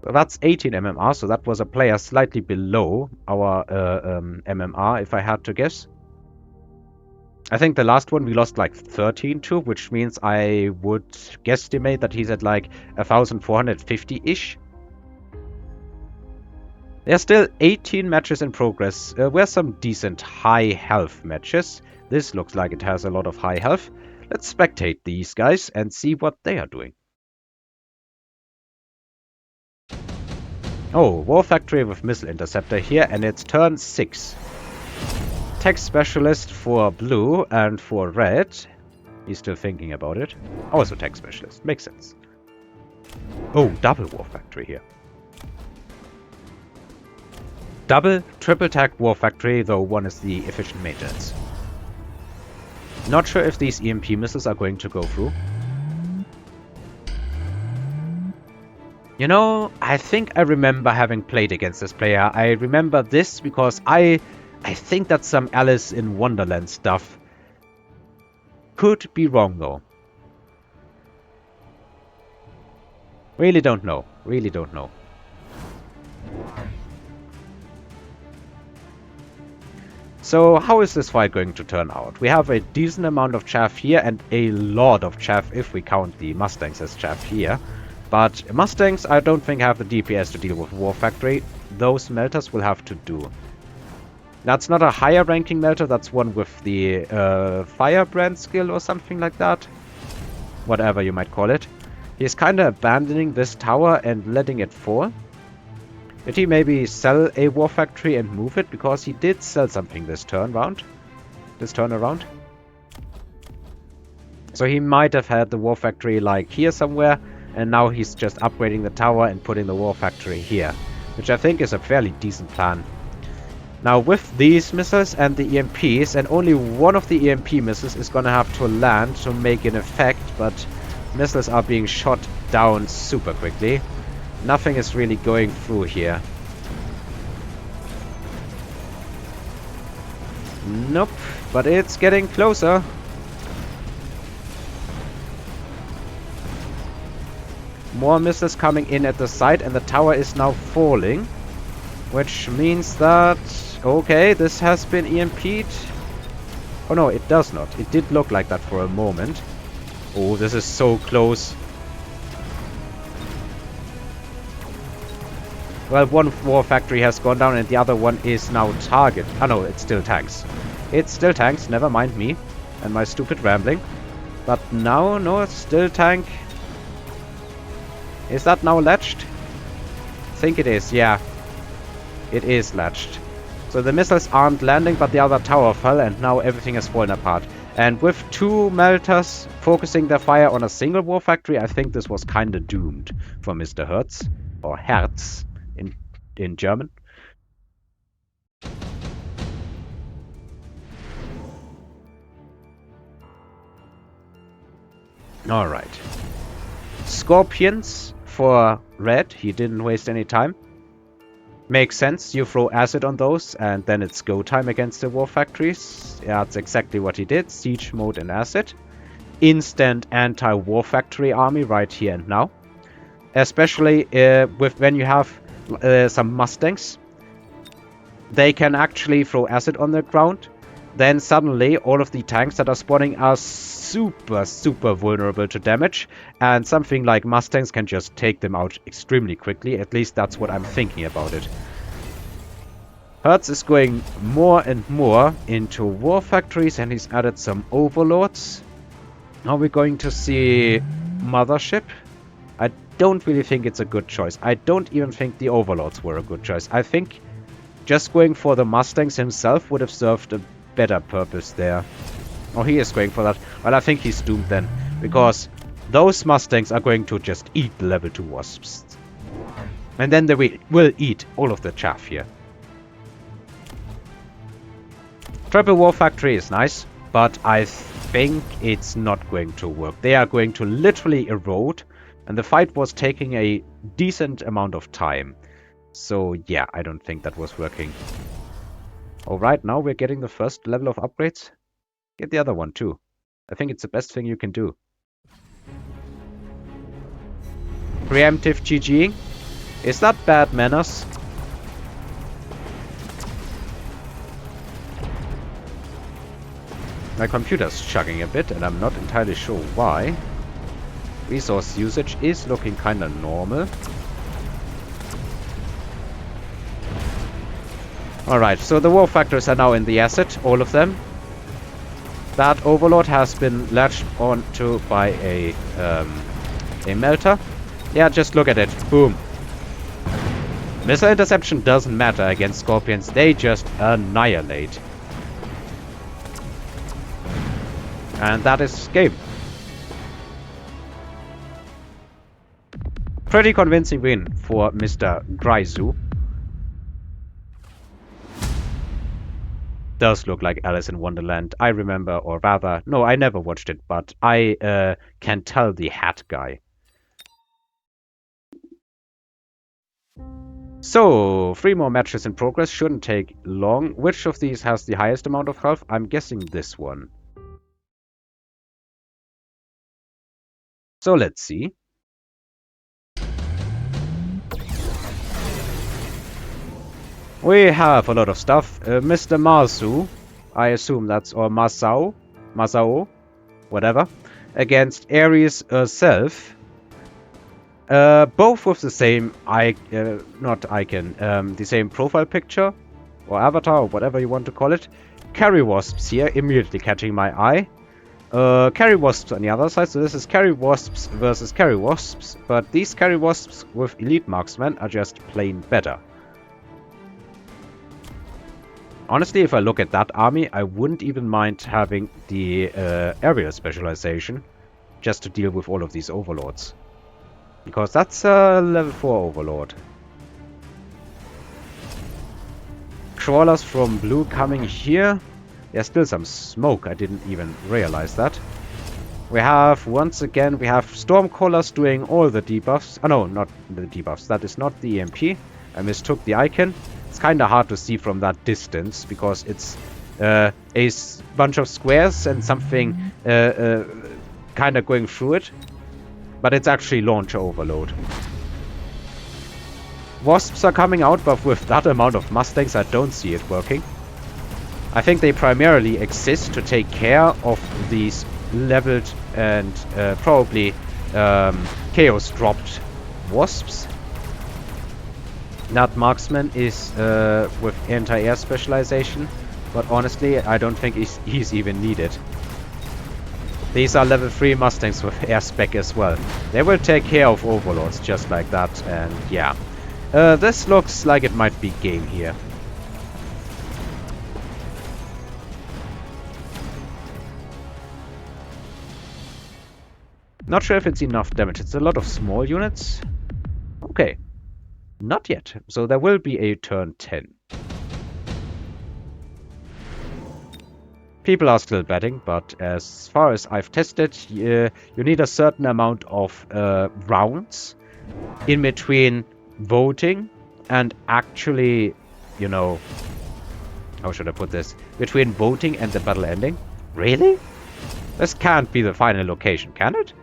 That's 18 MMR, so that was a player slightly below our MMR, if I had to guess. I think the last one we lost like 13 to, which means I would guesstimate that he's at like 1,450-ish. There's still 18 matches in progress. Were some decent high health matches. This looks like it has a lot of high health. Let's spectate these guys and see what they are doing. Oh, War Factory with Missile Interceptor here, and it's turn 6. Tech Specialist for blue and for red. He's still thinking about it. Also Tech Specialist. Makes sense. Oh, double War Factory here. Double, triple tech War Factory, though one is the efficient maintenance. Not sure if these EMP missiles are going to go through. You know, I think I remember having played against this player. I remember this because I think that's some Alice in Wonderland stuff. Could be wrong though. Really don't know. Really don't know. So how is this fight going to turn out? We have a decent amount of chaff here and a lot of chaff if we count the Mustangs as chaff here. But Mustangs I don't think have the DPS to deal with War Factory. Those melters will have to do. That's not a higher ranking melter, that's one with the Firebrand skill or something like that. Whatever you might call it. He's kinda abandoning this tower and letting it fall. Did he maybe sell a War Factory and move it? Because he did sell something this turn around. So he might have had the War Factory like here somewhere, and now he's just upgrading the tower and putting the War Factory here. Which I think is a fairly decent plan. Now with these missiles and the EMPs, and only one of the EMP missiles is gonna have to land to make an effect, but missiles are being shot down super quickly. Nothing is really going through here. Nope, but it's getting closer. More missiles coming in at the side and the tower is now falling. Which means that... okay, this has been EMP'd. Oh no, it does not. It did look like that for a moment. Oh, this is so close. Well, one War Factory has gone down and the other one is now target. Oh no, it's still tanks. It's still tanks, never mind me and my stupid rambling. But now, no, it's still tank. Is that now latched? I think it is, yeah. It is latched. So the missiles aren't landing, but the other tower fell and now everything has fallen apart. And with two melters focusing their fire on a single War Factory, I think this was kinda doomed for Mr. Hertz. Or Hertz in German. Alright. Scorpions for red. He didn't waste any time. Makes sense. You throw acid on those and then it's go time against the War Factories. Yeah, that's exactly what he did. Siege mode and acid. Instant anti-War Factory army right here and now. Especially when you have some Mustangs. They can actually throw acid on the ground. Then suddenly all of the tanks that are spawning are super vulnerable to damage. And something like Mustangs can just take them out extremely quickly. At least that's what I'm thinking about it. Hertz is going more and more into War Factories and he's added some Overlords. Are we going to see Mothership? I don't really think it's a good choice. I don't even think the Overlords were a good choice. I think just going for the Mustangs himself would have served a better purpose there. Oh, he is going for that. Well, I think he's doomed then. Because those Mustangs are going to just eat the level 2 Wasps. And then they will eat all of the chaff here. Triple War Factory is nice, but I think it's not going to work. They are going to literally erode. And the fight was taking a decent amount of time. So yeah, I don't think that was working. Alright, now we're getting the first level of upgrades. Get the other one too. I think it's the best thing you can do. Preemptive GGing. Is that bad manners? My computer's chugging a bit, and I'm not entirely sure why. Resource usage is looking kinda normal. Alright, so the war factors are now in the asset, all of them. That overlord has been latched onto by a melter. Yeah, just look at it. Boom. Missile interception doesn't matter against scorpions, they just annihilate. And that is game. Pretty convincing win for Mr. Gryzu. Does look like Alice in Wonderland. I remember, or rather, no, I never watched it, but I can tell the hat guy. So, 3 more matches in progress, shouldn't take long. Which of these has the highest amount of health? I'm guessing this one. So let's see. We have a lot of stuff. Mr. Masu, I assume that's, or Masao, whatever, against Ares herself. Both with the same the same profile picture, or avatar, or whatever you want to call it. Carry Wasps here, immediately catching my eye. Carry Wasps on the other side, so this is Carry Wasps versus Carry Wasps, but these Carry Wasps with Elite Marksmen are just plain better. Honestly, if I look at that army, I wouldn't even mind having the area specialization, just to deal with all of these overlords. Because that's a level 4 overlord. Crawlers from blue coming here. There's still some smoke, I didn't even realize that. We have, once again, we have Stormcallers doing all the debuffs. Oh no, not the debuffs, that is not the EMP. I mistook the icon. It's kinda hard to see from that distance, because it's a bunch of squares and something kinda going through it. But it's actually launcher overload. Wasps are coming out, but with that amount of Mustangs, I don't see it working. I think they primarily exist to take care of these leveled and probably chaos dropped wasps. That marksman is with anti-air specialization, but honestly, I don't think he's even needed. These are level 3 Mustangs with air spec as well. They will take care of overlords just like that, and yeah. This looks like it might be game here. Not sure if it's enough damage. It's a lot of small units. Okay. Not yet. So there will be a turn 10. People are still betting, but as far as I've tested, you need a certain amount of rounds in between voting and actually, you know, how should I put this? Between voting and the battle ending? Really? This can't be the final location, can it?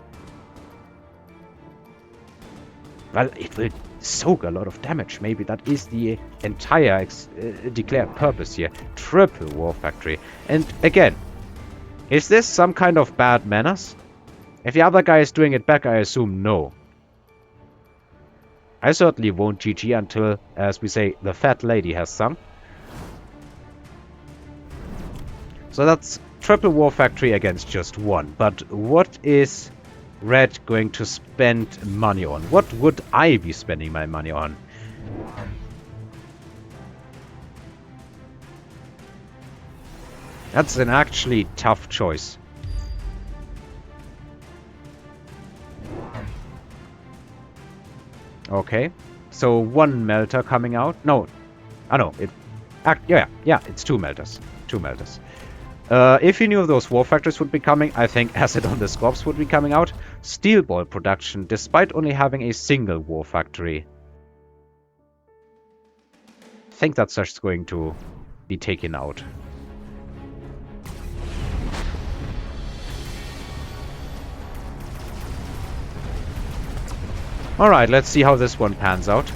Well, it will soak a lot of damage. Maybe that is the entire declared purpose here. Triple War Factory. And again, is this some kind of bad manners? If the other guy is doing it back, I assume no. I certainly won't GG until, as we say, the fat lady has sung. So that's Triple War Factory against just one. But what is Red going to spend money on? What would I be spending my money on? That's an actually tough choice. Okay, so one melter coming out. No, I know it. Yeah, it's 2 melters. 2 melters. If you knew those war factories would be coming, I think Acid on the Scorps would be coming out. Steel ball production, despite only having a single war factory. I think that's just going to be taken out. Alright, let's see how this one pans out.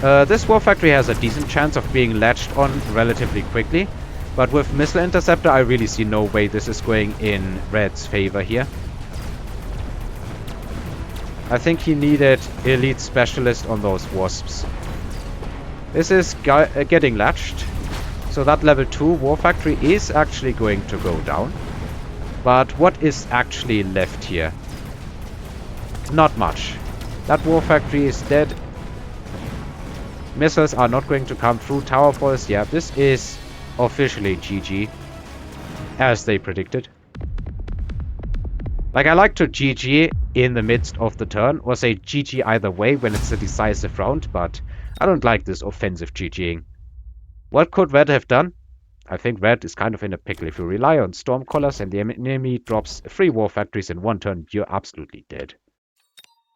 This war factory has a decent chance of being latched on relatively quickly, but with Missile Interceptor I really see no way this is going in Red's favor here. I think he needed Elite Specialist on those Wasps. This is getting latched, so that level 2 war factory is actually going to go down. But what is actually left here? Not much. That war factory is dead. Missiles are not going to come through. Tower falls. Yeah, this is officially GG, as they predicted. Like, I like to GG in the midst of the turn, or say GG either way when it's a decisive round, but I don't like this offensive GGing. What could Red have done? I think Red is kind of in a pickle. If you rely on Stormcallers and the enemy drops 3 war factories in one turn, you're absolutely dead.